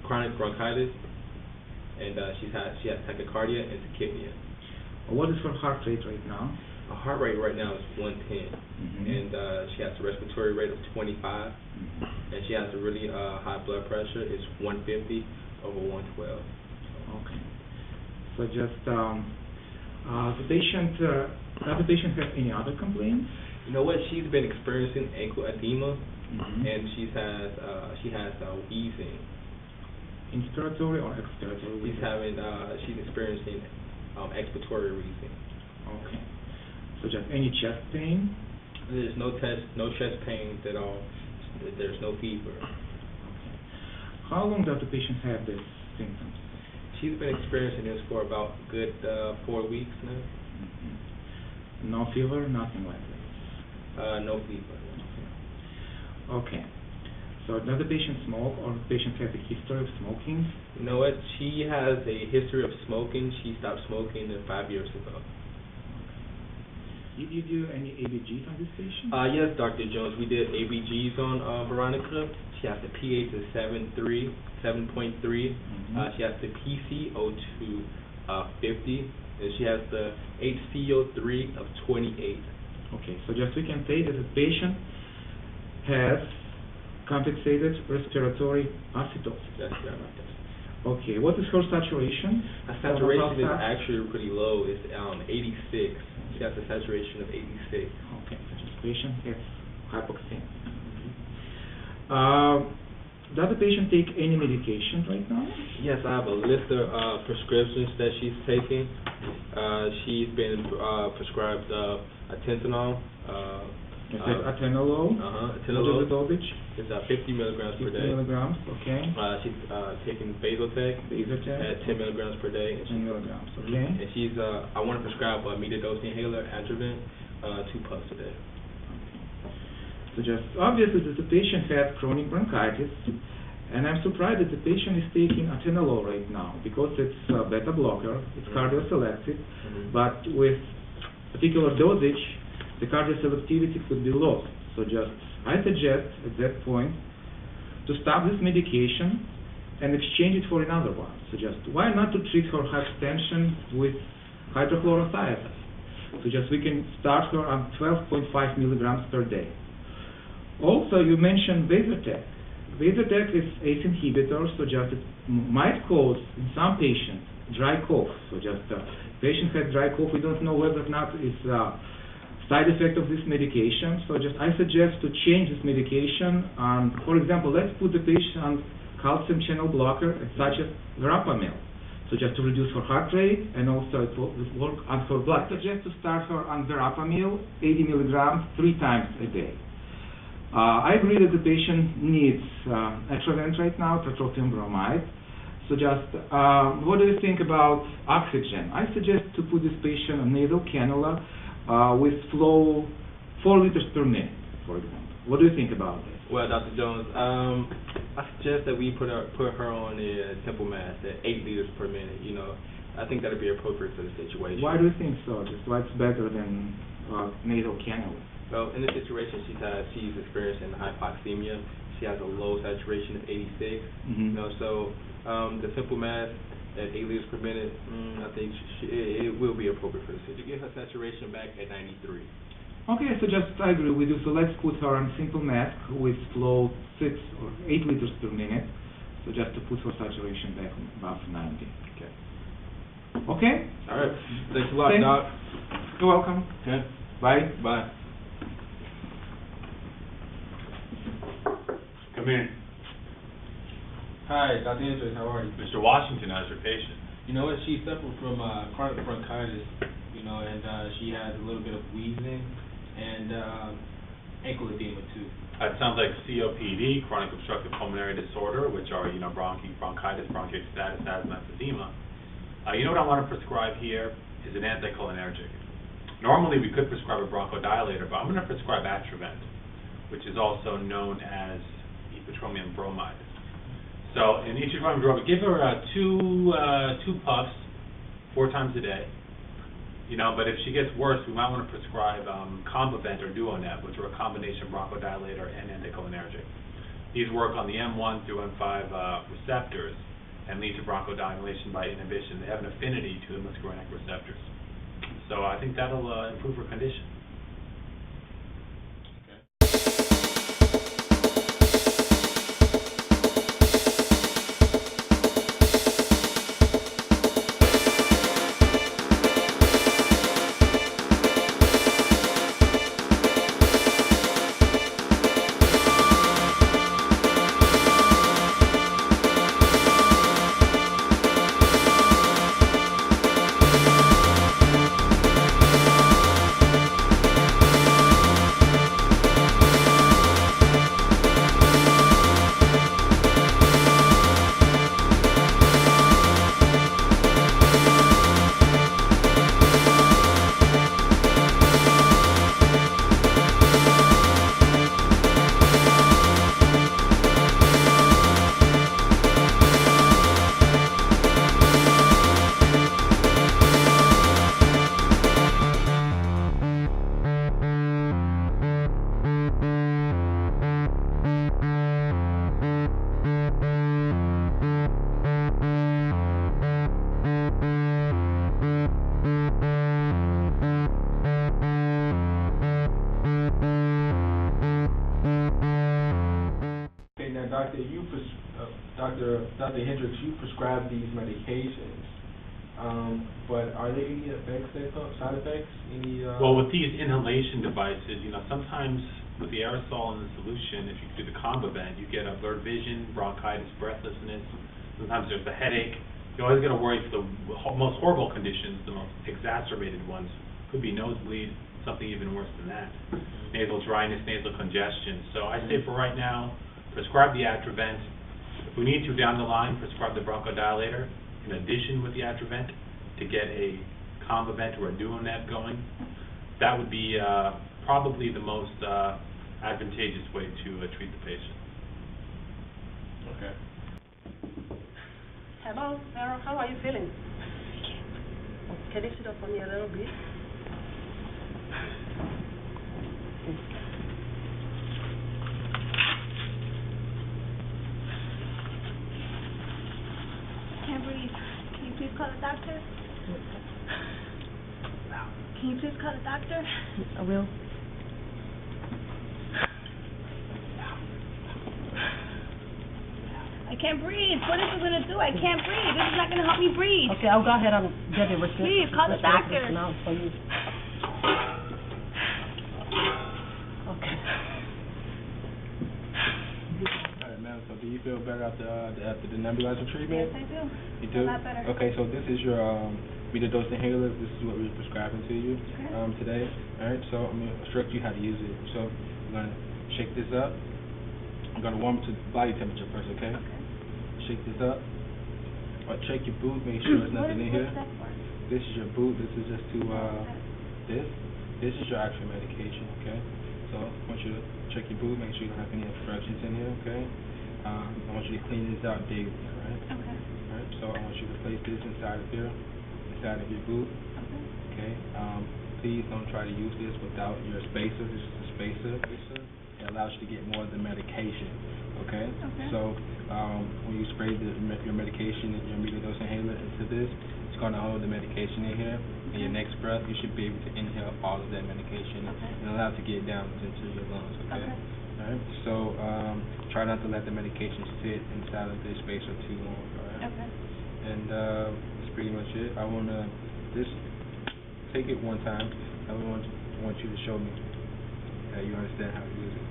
chronic bronchitis, and she has tachycardia and tachypnea. What is her heart rate right now? Her heart rate right now is 110, and she has a respiratory rate of 25, and she has a really high blood pressure. It's 150 over 112. Okay. So just does the patient have any other complaints? You know what? She's been experiencing ankle edema, and she has wheezing. Inspiratory or expiratory wheezing? She's experiencing expiratory wheezing. Okay. So just any chest pain? There's no chest pains at all. There's no fever. Okay. How long does the patient have these symptoms? She's been experiencing this for about a good 4 weeks now. No fever, nothing like this? No fever. Okay. So does the patient smoke, or the patient has a history of smoking? You know what? She has a history of smoking. She stopped smoking 5 years ago. Did you do any ABGs on this patient? Yes, Dr. Jones. We did ABGs on Veronica. She has the pH of 7.3. She has the PCO2 50, and she has the HCO3 of 28. Okay, so just we can say that the patient has compensated respiratory acidosis. That's right. Okay, what is her saturation? Her saturation is actually pretty low. It's 86. She has a saturation of 86. Okay, so this patient has hypoxemia. Does the patient take any medication right now? Yes, I have a list of prescriptions that she's taking. She's been prescribed atenolol. Atenolol? Atenolol. What is the dosage? It's 50 milligrams per day. 50 milligrams, okay. She's taking Vasotec at 10 milligrams per day. 10 milligrams, okay. And she's, I want to prescribe a metered-dose inhaler, Adjuvant, 2 puffs a day. So just obviously that the patient has chronic bronchitis, and I'm surprised that the patient is taking atenolol right now because it's a beta blocker, it's cardioselective, but with particular dosage, the cardioselectivity could be lost. So just I suggest at that point to stop this medication and exchange it for another one. So just why not to treat her hypertension with hydrochlorothiazide? So just we can start her on 12.5 milligrams per day. Also, you mentioned Vasotec. Vasotec is ACE inhibitor, so just it might cause in some patients dry cough. So just patient has dry cough, we don't know whether or not it's a side effect of this medication. So just I suggest to change this medication. For example, let's put the patient on calcium channel blocker such as verapamil. So just to reduce her heart rate and also it will work on her blood. I suggest to start her on verapamil, 80 milligrams, 3 times a day. I agree that the patient needs Atrovent right now, tiotropium bromide. So just, what do you think about oxygen? I suggest to put this patient on nasal cannula with flow 4 liters per minute, for example. What do you think about this? Well, Dr. Jones, I suggest that we put her on a simple mask at 8 liters per minute. You know, I think that would be appropriate for the situation. Why do you think so? Just what's better than nasal cannula? Well, in this situation, she's experiencing hypoxemia. She has a low saturation of 86. You know, so the simple mask at 8 liters per minute, I think it will be appropriate for the situation. To get her saturation back at 93. Okay, so just I agree with you. So let's put her on simple mask with flow 6 or 8 liters per minute. So just to put her saturation back above 90. Okay. Okay. All right. Thanks a lot, Doc. You're welcome. Okay. Bye. Bye. Come in. Hi, Dr. Andres, how are you? Mr. Washington, how's your patient? You know what? She suffered from chronic bronchitis, you know, and she has a little bit of wheezing and ankle edema too. That sounds like COPD, chronic obstructive pulmonary disorder, which are, you know, bronchitis, bronchiectasis, asthma, emphysema. You know what I want to prescribe here is an anticholinergic. Normally we could prescribe a bronchodilator, but I'm going to prescribe Atrovent, which is also known as petroleum bromide. So in each bromide, give her two puffs 4 times a day. You know, but if she gets worse, we might want to prescribe Combivent or Duonet, which are a combination bronchodilator and anticholinergic. These work on the M1 through M5 receptors and lead to bronchodilation by inhibition. They have an affinity to the muscarinic receptors. So I think that'll improve her condition. Dr. Hendricks, you prescribe these medications, but are there any effects that come, side effects? Well, with these inhalation devices, sometimes with the aerosol in the solution, if you do the combo vent, you get a blurred vision, bronchitis, breathlessness. Sometimes there's a headache. You always got to worry for the most horrible conditions, the most exacerbated ones. Could be nosebleed, something even worse than that. Nasal dryness, nasal congestion. So I say for right now, prescribe the Atrovent. If we need to down the line, prescribe the bronchodilator in addition with the Atrovent to get a Combivent or a Duonet going. That would be probably the most advantageous way to treat the patient. Okay. Hello, Sarah. How are you feeling? Can you sit up on me a little bit? Can't breathe. Can you please call the doctor? Can you please call the doctor? I will. I can't breathe. What is it going to do? I can't breathe. This is not going to help me breathe. Okay, I'll go ahead and get the Please, call the doctor. Now for you. Okay. All right, ma'am. So do you feel better after the nebulizer treatment? Yes, I do. You do? A lot better. Okay, so this is your metered-dose inhaler. This is what we're prescribing to you today. All right, so I'm going to instruct you how to use it. So I'm going to shake this up. I'm going to warm it to body temperature first, okay? Shake this up. Check your boot, make sure there's nothing in here. What's that for? This is your boot. This is just to, this is your actual medication, okay? So I want you to check your boot, make sure you don't have any obstructions in here, okay? I want you to clean this out daily, all right? Okay. All right, so I want you to place this inside of here, inside of your boot, okay? Please don't try to use this without your spacer. This is a spacer. It allows you to get more of the medication, okay? So when you spray your medication, your metered-dose inhaler into this, it's going to hold the medication in here. In your next breath, you should be able to inhale all of that medication and allow it to get down into your lungs, okay? All right, so try not to let the medication sit inside of this spacer too long, all right? Okay. And that's pretty much it. I want to just take it one time. I want you to show me that you understand how to use it.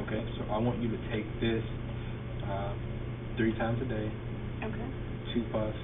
Okay, so I want you to take this 3 times a day, 2 puffs.